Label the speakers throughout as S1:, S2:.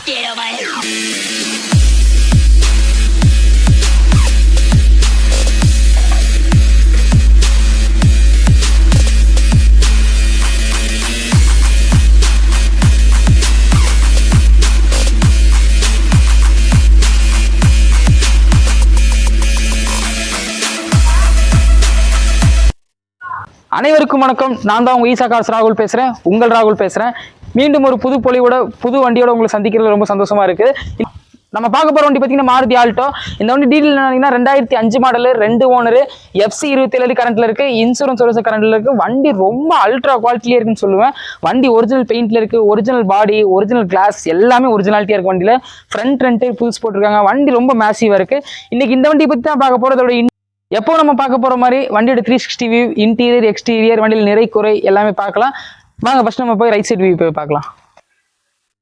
S1: get on my
S2: அனைவருக்கும் வணக்கம். நான் தான் உங்க ஈசா கார்ஸ் ராகுல் பேசுறேன். உங்கள் ராகுல் பேசுறேன். மீண்டும் ஒரு புது பொலிவோட புது வண்டியோட உங்களை சந்திக்கிறது ரொம்ப சந்தோஷமா இருக்கு. நம்ம பார்க்க போற வண்டி பார்த்தீங்கன்னா மாருதி ஆல்டோ. இந்த வண்டி டீட்டெயில் என்னன்னா 2005 மாடல், 2 ஓனர், FC 27 கரண்ட்ல இருக்கு, இன்சூரன்ஸ் கரண்ட்ல இருக்கு. வண்டி ரொம்ப அல்ட்ரா குவாலிட்டியா இருக்குன்னு சொல்லுவேன். வண்டி ஒரிஜினல் பெயிண்ட்ல இருக்கு, ஒரிஜினல் பாடி, ஒரிஜினல் கிளாஸ் எல்லாமே ஒரிஜினாலிட்டியா இருக்கு. வண்டியில ஃப்ரண்ட் ரெண்டே புதுசு போட்டிருக்காங்க. வண்டி ரொம்ப மேசிவா இருக்கு. இன்னைக்கு இந்த வண்டி பத்தி தான் பார்க்க போறதோட எப்போ நம்ம பார்க்க போற மாதிரி வண்டியோட 360 வியூ, இன்டீரியர், எக்ஸ்டீரியர், வண்டியில் நிறை குறை எல்லாமே பார்க்கலாம். வாங்க ஃபர்ஸ்ட் நம்ம போய் ரைட் சைட் வியூ போய் பார்க்கலாம்.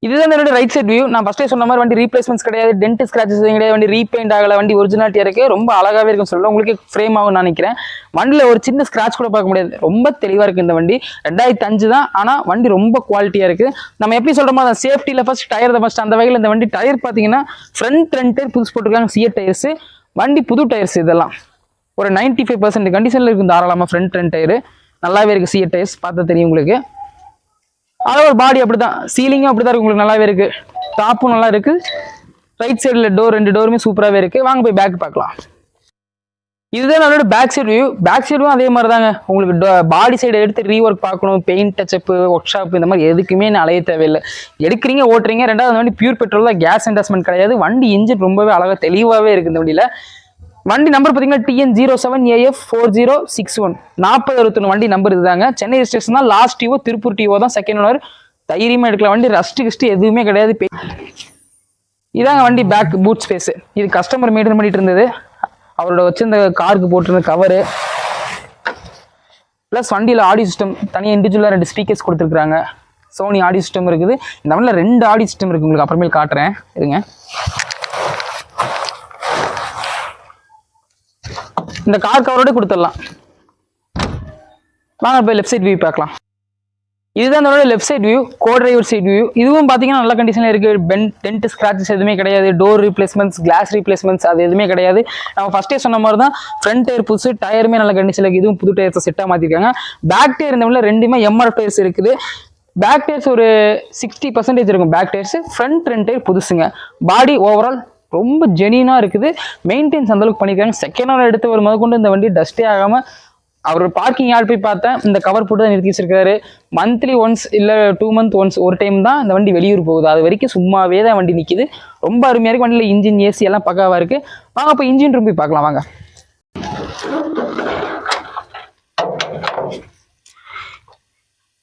S2: இதுதான் என்னோட ரைட் சைட் வியூ. நான் ஃபர்ஸ்டே சொன்ன மாதிரி வண்டி ரீப்ளேஸ்மெண்ட்ஸ் கிடையாது, டென்ட் ஸ்கிராச்சஸ் கிடையாது, வண்டி ரீபெயிண்ட் ஆகல, வண்டி ஒரிஜினாலிட்டியா இருக்கு. ரொம்ப அழகாவே இருக்குன்னு சொல்லலாம். உங்களுக்கு ஃப்ரேம் ஆகும் நினைக்கிறேன். வண்டியில ஒரு சின்ன ஸ்கிராச் கூட பார்க்க முடியாது. ரொம்ப தெளிவா இருக்கு இந்த வண்டி. 2005 தான், ஆனா வண்டி ரொம்ப குவாலிட்டியா இருக்கு. நம்ம எப்படி சொல்றோமோ அந்த சேஃப்டியில ஃபர்ஸ்ட் டயர் தான் ஃபர்ஸ்ட். அந்த வகையில் இந்த வண்டி டயர் பார்த்தீங்கன்னா ஃப்ரண்ட் ரெண்டு டயர் புதுசு போட்டிருக்காங்க, சிஎட் டயர்ஸ். வண்டி புது டயர்ஸ் இதெல்லாம் ஒரு 95% கண்டிஷன்ல இருக்கு. தாராளமா ஃப்ரண்ட் ரெண்டு டயரு நல்லாவே இருக்கு. சிஎட் டயர்ஸ் பார்த்தா தெரியும் உங்களுக்கு. ஒரு பாடி அப்படிதான், சீலிங்கும் அப்படிதான் இருக்கு உங்களுக்கு, நல்லாவே இருக்கு. டாப்பும் நல்லா இருக்கு. ரைட் சைடுல டோர், 2 டோருமே சூப்பராகவே இருக்கு. வாங்க போய் பேக் பார்க்கலாம். இதுதான் நம்மளோட பேக் சைடு வியூ. பேக் சைடும் அதே மாதிரி தாங்க. உங்களுக்கு பாடி சைடு எடுத்து ரீஒர்க் பார்க்கணும், பெயிண்ட் டச்சப், ஒர்க் ஷாப் இந்த மாதிரி எதுக்குமே அலைய தேவையில்லை. எடுக்கிறீங்க, ஓட்டுறீங்க. ரெண்டாவது வண்டி பியூர் பெட்ரோல் தான், கேஸ் இன்வெஸ்ட்மெண்ட் கிடையாது. வண்டி இன்ஜின் ரொம்பவே அழகாக தெளிவாகவே இருக்கு இந்த வண்டியில. வண்டி நம்பர் பார்த்தீங்கன்னா TN07AF4061 4061 வண்டி நம்பர் இதுதாங்க. சென்னை ஸ்டேஷன் தான். லாஸ்ட் டிஓ திருப்பூர் டிஓ தான், செகண்ட் ஓனர். தைரியமா எடுக்கலாம். வண்டி ரஸ்ட் கிஸ்ட் எதுவுமே கிடையாது. இதாங்க வண்டி பேக் பூட் ஸ்பேஸ். இது கஸ்டமர் மெயின்டைன் பண்ணிட்டு இருந்தது. அவரோட வச்சிருந்த காருக்கு போட்டிருந்த கவரு பிளஸ் வண்டியில் ஆடியோ சிஸ்டம் தனியாக இண்டிவிஜுவலாக 2 ஸ்பீக்கர்ஸ் கொடுத்துருக்காங்க. சோனி ஆடியோ சிஸ்டம் இருக்குது. இந்த வண்டியில் 2 ஆடியோ சிஸ்டம் இருக்கு. உங்களுக்கு அப்புறமேல் காட்டுறேன் இருங்க. இந்த கார் கவரோட கொடுத்துடலாம். வாங்க போய் லெஃப்ட் சைட் வியூ பார்க்கலாம். இதுதான் நம்மளோட left side view, co driver side view. இதுவும் பார்த்தீங்கன்னா நல்ல கண்டிஷனில் இருக்கு. டென்ட் ஸ்கிராச்சஸ் எதுவுமே கிடையாது. டோர் ரீப்ளேஸ்மெண்ட்ஸ், கிளாஸ் ரீப்ளேஸ்மெண்ட்ஸ் அது எதுவுமே கிடையாது. நம்ம ஃபர்ஸ்டே சொன்ன மாதிரி தான் ஃப்ரண்ட் டயர் புதுசு, டயருமே நல்ல கண்டிஷனில் இருக்குது. இதுவும் புது டயர்ஸை செட்டாக மாற்றிருக்காங்க. பேக் டயர் இந்த ரெண்டுமே MRF டயர்ஸ் இருக்குது. பேக் டயர்ஸ் ஒரு 60% இருக்கும் பேக் டயர்ஸ். ஃப்ரண்ட் 2 டயர் புதுசுங்க. பாடி ஓவரால் ரொம்ப ஜெனினா இருக்குது. மெயின்டைன்ஸ் அந்த அளவுக்கு பண்ணியிருக்காங்க. செகண்ட் ஓனர் எடுத்து ஒரு முதற்கொண்டு இந்த வண்டி டஸ்டே ஆகாமல் அவர் பார்க்கிங் யார்ட் போய் பார்த்தேன், இந்த கவர் போட்டு தான் நிறுத்தி வச்சிருக்காரு. மந்த்லி ஒன்ஸ் இல்லை 2 மந்த் ஒன்ஸ் ஒரு டைம் தான் இந்த வண்டி வெளியூர் போகுது. அது வரைக்கும் சும்மாவே தான் வண்டி நிற்கிது. ரொம்ப அருமையாக இருக்குது. வண்டியில் இன்ஜின், ஏசி எல்லாம் பக்காவாக இருக்குது. வாங்க இப்போ இன்ஜின் ரூம் போய் பார்க்கலாம். வாங்க.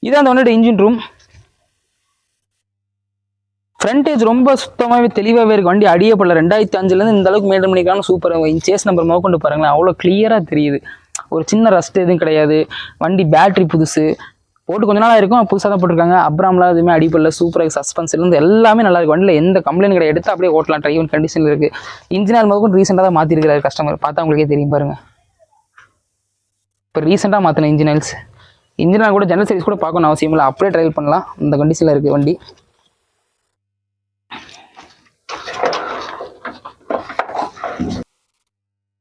S2: இதான் அந்த வண்டியோட இன்ஜின் ரூம். ஃப்ரண்டேஜ் ரொம்ப சுத்தமாகவே தெளிவாகவே இருக்குது. வண்டி அடியப்படல. 2005 இந்த அளவுக்கு மெயின்டைன் பண்ணிக்கலாம். சூப்பர். சேஸ் நம்பர் கொண்டு பாருங்களேன், அவ்வளோ கிளியராக தெரியுது. ஒரு சின்ன ரஸ்ட் எதுவும் கிடையாது. வண்டி பேட்டரி புதுசு போட்டு கொஞ்ச நாளாக இருக்கும், புதுசாக தான் போட்டிருக்காங்க. அப்புறம்லாம் எதுவுமே அடிப்படல. சூப்பராக சஸ்பென்ஸ்லேருந்து எல்லாமே நல்லா இருக்குது. வண்டியில் எந்த கம்ப்ளைண்ட் கிடையாது. எடுத்து அப்படியே ஓட்டலாம். ட்ரைவன் கண்டிஷனில் இருக்குது. இன்ஜினியர் முதற்கொண்டு ரீசெண்டாக தான் மாற்றிருக்கிறாரு கஸ்டமர். பார்த்தா உங்களுக்கே தெரியும் பாருங்க. இப்போ ரீசெண்டாக மாற்றின இன்ஜினியர்ஸ். இன்ஜினியர் கூட ஜெனரல் சர்வீஸ் கூட பார்க்கணும் அவசியம் இல்லை. அப்படியே ட்ரைவ் பண்ணலாம். இந்த கண்டிஷனில் இருக்குது வண்டி.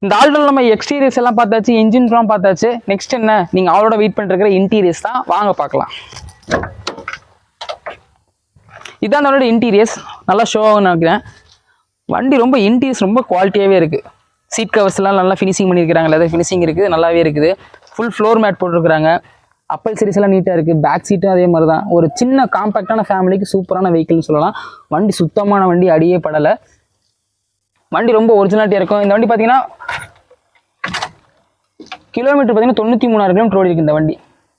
S2: இந்த ஆல்டோல நம்ம எக்ஸ்டீரியர்ஸ் எல்லாம் பார்த்தாச்சு, இன்ஜின் ரூம் பார்த்தாச்சு. நெக்ஸ்ட் என்ன, நீங்க அவளோட வெயிட் பண்ணிருக்கிற இன்டீரியர்ஸ் தான். வாங்க பார்க்கலாம். இதான் நம்மளோட இன்டீரியர்ஸ். நல்லா ஷோ ஆகும்னு நினைக்கிறேன். வண்டி ரொம்ப இன்டீரியர்ஸ் ரொம்ப குவாலிட்டியாகவே இருக்குது. சீட் கவர்ஸ் எல்லாம் நல்லா ஃபினிஷிங் பண்ணியிருக்காங்க. லெதர் ஃபினிஷிங் இருக்குது, நல்லாவே இருக்குது. ஃபுல் ஃப்ளோர் மேட் போட்டிருக்காங்க. அப்பல் சீரிஸ் எல்லாம் நீட்டாக இருக்குது. பேக் சீட்டும் அதே மாதிரி தான். ஒரு சின்ன காம்பேக்டான ஃபேமிலிக்கு சூப்பரான வெஹிக்கிள்னு சொல்லலாம். வண்டி சுத்தமான வண்டி, அடியே படலை. வண்டி ரொம்ப ஒரிஜினாலிட்டியாக இருக்கும். இந்த வண்டி பார்த்தீங்கன்னா கிலோமீட்டர் பார்த்தீங்கன்னா 93,000 கிலோமீட்டர் ஓடி இருக்குது இந்த வண்டி.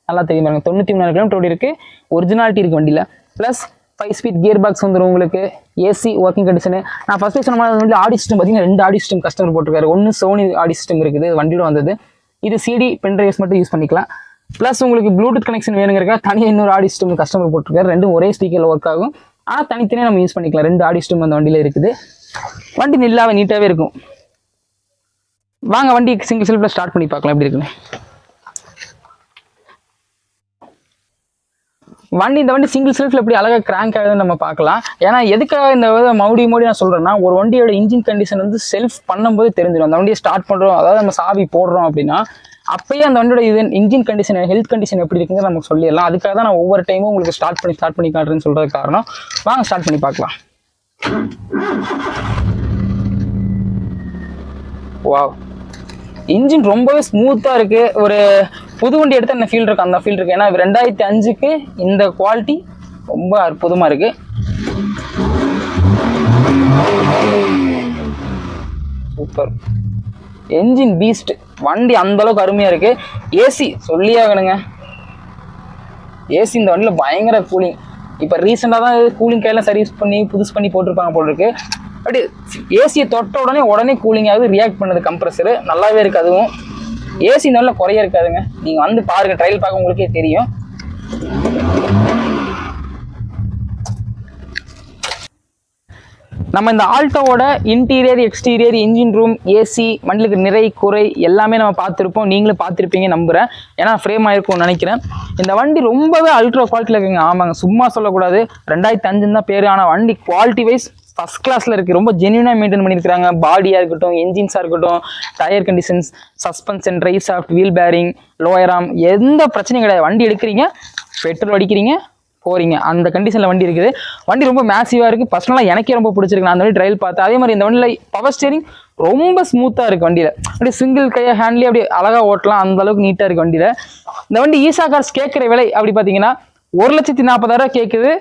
S2: நல்லா தெரியும் பாருங்க, 93,000 கிலோமீட்டர் ஓடி இருக்குது. ஒரிஜினாலிட்டி இருக்குது வண்டியில். ப்ளஸ் 5 ஸ்பீட் கியர் பாக்ஸ் வந்துடும் உங்களுக்கு. AC working condition. நான் ஃபஸ்ட்டே சொன்ன மாதிரி வண்டி ஆடி சிஸ்டம் பார்த்தீங்கன்னா 2 ஆடி சிஸ்டம் கஸ்டமர் போட்டிருக்காரு. ஒன்று சோனி ஆடி சிஸ்டம் இருக்குது, வண்டியோட வந்தது. இது சிடி பென்ட்ரைவ்ஸ் மட்டும் யூஸ் பண்ணிக்கலாம். ப்ளஸ் உங்களுக்கு ப்ளூடூத் கனெக்ஷன் வேணுங்கிறக்கா தனியாக இன்னொரு ஆடி சிஸ்டம் கஸ்டமர் போட்டிருக்காரு. 2 ஒரே ஸ்பீக்கரில் ஒர்க் ஆகும். ஆனால் தனித்தனியாக நம்ம யூஸ் பண்ணிக்கலாம். 2 ஆடி சிஸ்டம் அந்த வண்டியில் இருக்குது. வண்டி நல்லாவே நீட்டாகவே இருக்கும். வாங்க வண்டி சிங்கிள் செல்ஃபில் ஸ்டார்ட் பண்ணி பார்க்கலாம் எப்படி இருக்குன்னு. வண்டி இந்த வண்டி சிங்கிள் செல்ஃபில் எப்படி அழகாக கிராங்க் ஆகுதுன்னு நம்ம பார்க்கலாம். ஏன்னா எதுக்காக இந்த மறுபடி நான் சொல்கிறேன்னா, ஒரு வண்டியோட இன்ஜின் கண்டிஷன் வந்து செல்ஃப் பண்ணும்போது தெரிஞ்சிடும். அந்த வண்டியை ஸ்டார்ட் பண்ணுறோம், அதாவது நம்ம சாவி போடுறோம் அப்படின்னா அப்பயே அந்த வண்டியோட இன்ஜின் கண்டிஷன் ஹெல்த் கண்டிஷன் எப்படி இருக்குங்க நமக்கு சொல்லிடலாம். அதுக்காக தான் நான் ஒவ்வொரு டைமும் உங்களுக்கு ஸ்டார்ட் பண்ணி காட்டுறேன்னு சொல்கிறது காரணம். வாங்க ஸ்டார்ட் பண்ணி பார்க்கலாம். வாவ், இன்ஜின் ரொம்பவே ஸ்மூத்தாக இருக்குது. ஒரு புது வண்டி எடுத்து என்ன ஃபீல் இருக்குது அந்த ஃபீல் இருக்குது. ஏன்னா 2005க்கு இந்த குவாலிட்டி ரொம்ப அற்புதமாக இருக்குது. சூப்பர் என்ஜின் பீஸ்ட், வண்டி அந்த அளவுக்கு அருமையாக இருக்குது. ஏசி சொல்லியே ஆகணுங்க. ஏசி இந்த வண்டியில் பயங்கர கூலிங். இப்போ ரீசெண்டாக தான் கூலிங் கையெல்லாம் சர்வீஸ் பண்ணி புதுசு பண்ணி போட்டிருப்பாங்க போல் இருக்கு. அப்படி ஏசியை தொட்ட உடனே கூலிங் ஆகுது, ரியாக்ட் பண்ணுது கம்ப்ரஸரு. நல்லாவே இருக்குது. அதுவும் ஏசி இந்த வண்டியில் குறைய இருக்காதுங்க. நீங்கள் வந்து பாருங்கள், ட்ரையல் பார்க்க உங்களுக்கே தெரியும். நம்ம இந்த ஆல்டோவோட interior exterior engine room AC வண்டிலுக்கு நிறை குறை எல்லாமே நம்ம பார்த்துருப்போம். நீங்களும் பார்த்துருப்பீங்க நம்புகிறேன். ஏன்னா ஃப்ரேம் ஆகிருக்கும்னு நினைக்கிறேன். இந்த வண்டி ரொம்பவே அல்ட்ரா குவாலிட்டியில் இருக்குங்க. ஆமாங்க, சும்மா சொல்லக்கூடாது. 2005 தான் பேர். ஆனால் வண்டி குவாலிட்டி வைஸ் ஃபஸ்ட் கிளாஸில் இருக்குது. ரொம்ப ஜென்யூனாக மெயின்டைன் பண்ணியிருக்காங்க. பாடியாக இருக்கட்டும், என்ஜின்ஸாக இருக்கட்டும், tyre conditions, suspension, drive shaft, wheel bearing, lower arm, எந்த பிரச்சனையும் கிடையாது. வண்டி எடுக்கிறீங்க, பெட்ரோல் அடிக்கிறீங்க, போறீங்க, அந்த கண்டிஷனில் வண்டி இருக்குது. வண்டி ரொம்ப மேசிவாக இருக்குது. பர்சனலாக எனக்கே ரொம்ப பிடிச்சிருக்கு. நான் அந்த வண்டி ட்ரையல் பார்த்தேன். அதே மாதிரி இந்த வண்டியில் பவர் ஸ்டேரிங் ரொம்ப ஸ்மூத்தாக இருக்குது. வண்டியில் அப்படியே சிங்கிள் கையை ஹேண்ட்லேயே அப்படியே அழகாக ஓட்டலாம். அந்த அளவுக்கு நீட்டாக இருக்குது வண்டியில். இந்த வண்டி ஈசா கார்ஸ் கேட்குற விலை அப்படி பார்த்தீங்கன்னா 1,40,40,000 கேட்குது.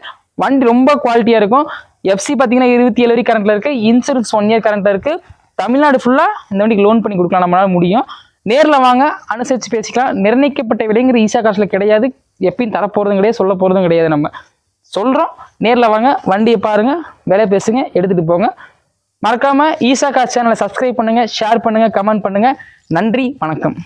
S2: வண்டி ரொம்ப குவாலிட்டியாக இருக்கும். எஃப்சி பார்த்தீங்கன்னா 27 வரைக்கும் கரண்ட்டில் இருக்குது. இன்சூரன்ஸ் 1 இயர் கரண்ட்டில் இருக்குது. தமிழ்நாடு ஃபுல்லாக இந்த வண்டிக்கு லோன் பண்ணி கொடுக்கலாம், நம்மளால முடியும். நேரில் வாங்க, அனுசரித்து பேசிக்கலாம். நிர்ணயிக்கப்பட்ட விலைங்கிற ஈசா கார்ஸில் கிடையாது. எப்பயும் தரப்போகிறதும் கிடையாது, சொல்ல போகிறதும் கிடையாது. நம்ம சொல்கிறோம், நேரில் வாங்க, வண்டியை பாருங்கள், விலை பேசுங்க, எடுத்துகிட்டு போங்க. மறக்காமல் ஈசா கார்ஸ் சேனலை சப்ஸ்கிரைப் பண்ணுங்கள், ஷேர் பண்ணுங்கள், கமெண்ட் பண்ணுங்கள். நன்றி, வணக்கம்.